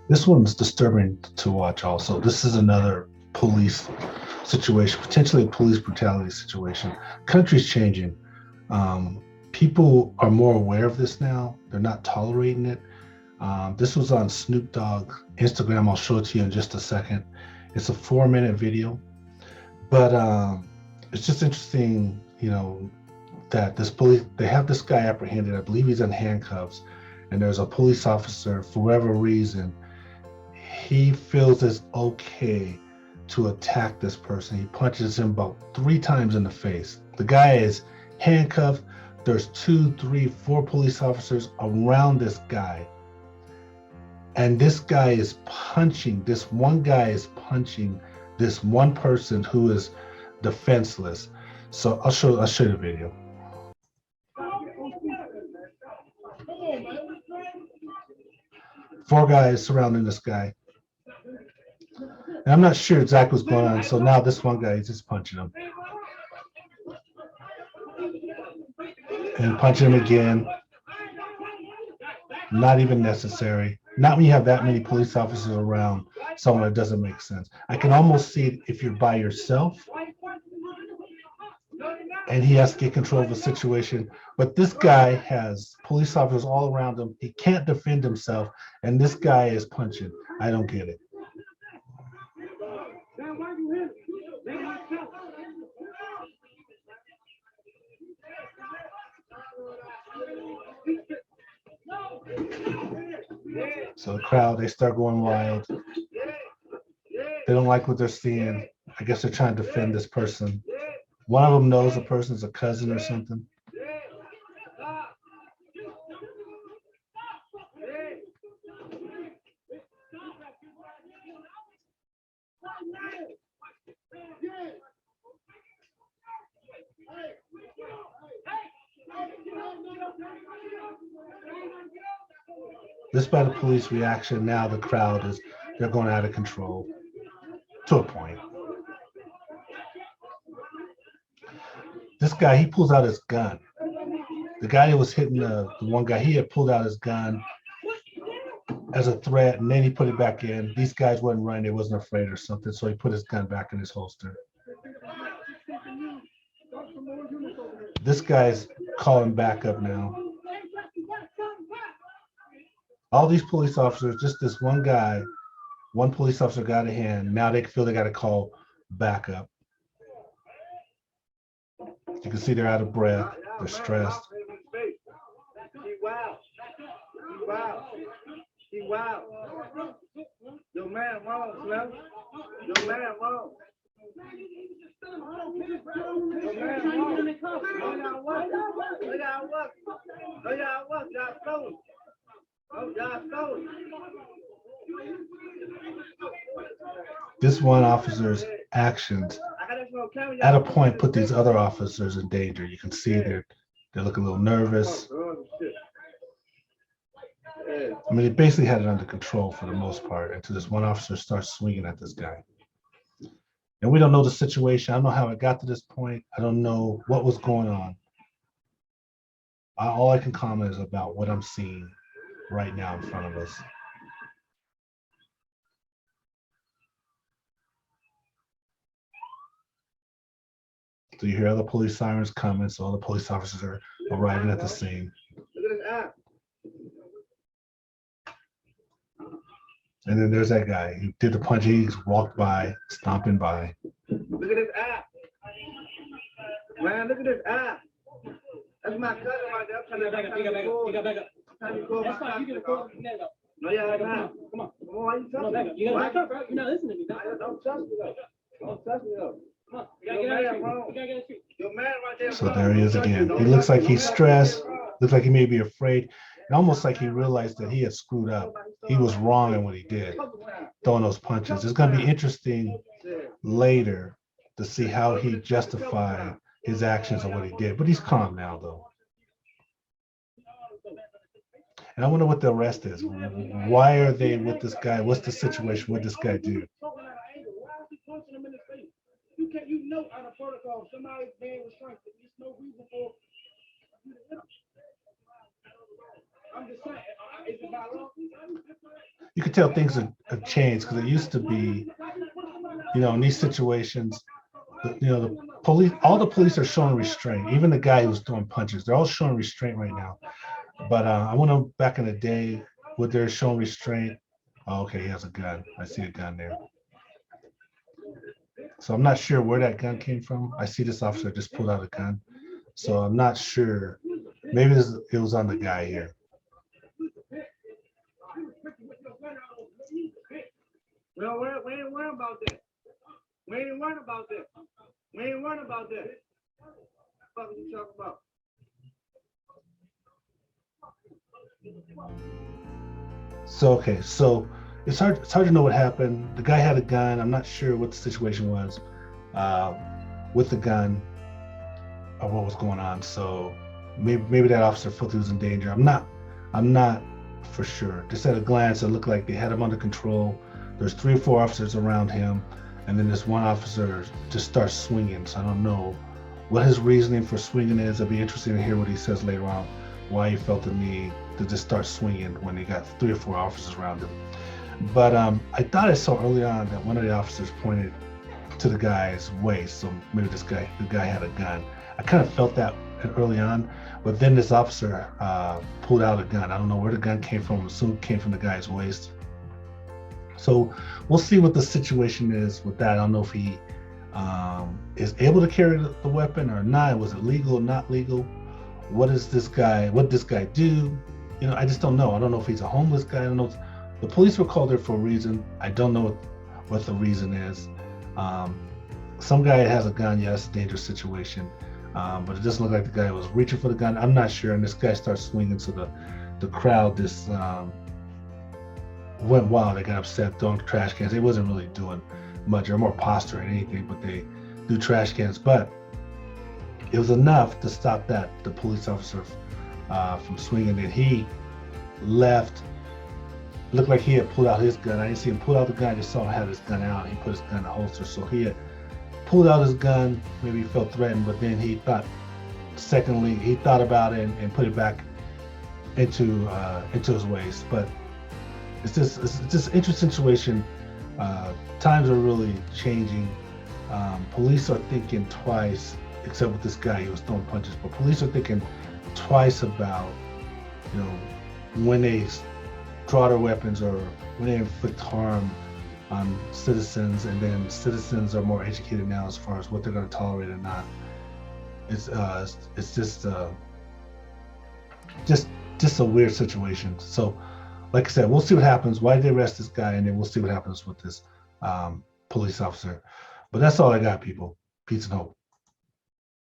This one's disturbing to watch also. This is another police situation, potentially a police brutality situation. Country's changing. People are more aware of this now. They're not tolerating it. This was on Snoop Dogg Instagram. I'll show it to you in just a second. It's a 4 minute video, but it's just interesting, that this police they have this guy apprehended. I believe he's in handcuffs, and there's a police officer for whatever reason he feels it's okay to attack this person. He punches him about 3 times in the face. The guy is handcuffed. There's two, three, four police officers around this guy. And this guy is punching, this one guy is punching this one person who is defenseless. So I'll show you the video. Four guys surrounding this guy. And I'm not sure exactly what's going on. So now this one guy is just punching him and punching him again. Not even necessary. Not when you have that many police officers around someone. It doesn't make sense. I can almost see it if you're by yourself and he has to get control of the situation. But this guy has police officers all around him. He can't defend himself, and this guy is punching. I don't get it. So the crowd, they start going wild. They don't like what they're seeing. I guess they're trying to defend this person. One of them knows the person's a cousin or something. Despite the police reaction, now the crowd they're going out of control to a point. This guy, he pulls out his gun. The guy that was hitting the one guy, he had pulled out his gun as a threat, and then he put it back in. These guys wasn't running, they wasn't afraid or something, so he put his gun back in his holster. This guy's calling backup now. All these police officers, just this one guy, one police officer got a hand. Now they feel they got to call backup. You can see they're out of breath. They're stressed. Yo, man, wrong, Slim. Yo, man, wrong. Yo, man, wrong. No, y'all what? No, y'all what? No, y'all what? Y'all stolen. Oh, y'all stolen. This one officer's actions at a point put these other officers in danger. You can see they're looking a little nervous. I mean, they basically had it under control for the most part until this one officer starts swinging at this guy. And we don't know the situation. I don't know how it got to this point. I don't know what was going on. All I can comment is about what I'm seeing right now in front of us. So you hear other police sirens coming, so all the police officers are arriving at the scene. Look at his app. And then there's that guy who did the punch. He walked by, stomping by. Look at his app. Man, look at his app. That's my cousin right there. I'm trying to back up. You got back up. That's fine. You get a call. No, yeah, right now. Come on. Come on, why you touching me? You gotta back up, bro. You're not listening to me. Don't touch me, though. Don't touch me, though. Come on. You gotta get out of the street. Your man right there. So there he is again. He looks like he's stressed. Looks like he may be afraid. And almost like he realized that he had screwed up. He was wrong in what he did, throwing those punches. It's going to be interesting later to see how he justified his actions and what he did. But he's calm now, though. And I wonder what the arrest is. Why are they with this guy? What's the situation? What did this guy do? You know, out of protocol, somebody's being restrained. There's no reason for you to hit him. I'm just saying, is it by law? you could tell things have changed because it used to be, in these situations, the police, all the police are showing restraint. Even the guy who's throwing punches, they're all showing restraint right now. But I went to back in the day, where they're showing restraint. Oh, okay, he has a gun. I see a gun there. So I'm not sure where that gun came from. I see this officer just pulled out a gun. So I'm not sure. Maybe it was on the guy here. Well, we ain't worried about that. We ain't worried about that. We ain't worried about that. What are you talking about? So okay, so it's hard to know what happened. The guy had a gun. I'm not sure what the situation was uh, with the gun or what was going on. So maybe that officer felt he was in danger. I'm not for sure. Just at a glance, it looked like they had him under control. There's 3 or 4 officers around him, and then this one officer just starts swinging. So I don't know what his reasoning for swinging is. It'll be interesting to hear what he says later on, why he felt the need to just start swinging when he got 3 or 4 officers around him. But I thought I saw early on that one of the officers pointed to the guy's waist. So maybe the guy had a gun. I kind of felt that early on, but then this officer pulled out a gun. I don't know where the gun came from. Assume it came from the guy's waist. So we'll see what the situation is with that. I don't know if he is able to carry the weapon or not. Was it legal or not legal? What did this guy do? I just don't know. I don't know if he's a homeless guy. I don't know. The police were called there for a reason. I don't know what the reason is. Some guy has a gun. Yeah, it's a dangerous situation. But it doesn't look like the guy was reaching for the gun. I'm not sure. And this guy starts swinging, so the crowd just went wild. They got upset, throwing trash cans. They wasn't really doing much or more posture or anything, but they do trash cans. But it was enough to stop the police officer from swinging. And he left. Looked like he had pulled out his gun. I didn't see him pull out the gun. I just saw him have his gun out. He put his gun in a holster. So he had pulled out his gun. Maybe he felt threatened, but then he thought about it and put it back into his waist. But it's just an interesting situation. Times are really changing. Police are thinking twice, except with this guy who was throwing punches. But police are thinking twice about, when they draw their weapons or when they inflict harm on citizens, and then citizens are more educated now as far as what they're going to tolerate or not. It's just a weird situation. So, like I said, we'll see what happens. Why did they arrest this guy, and then we'll see what happens with this police officer. But that's all I got, people. Peace and hope.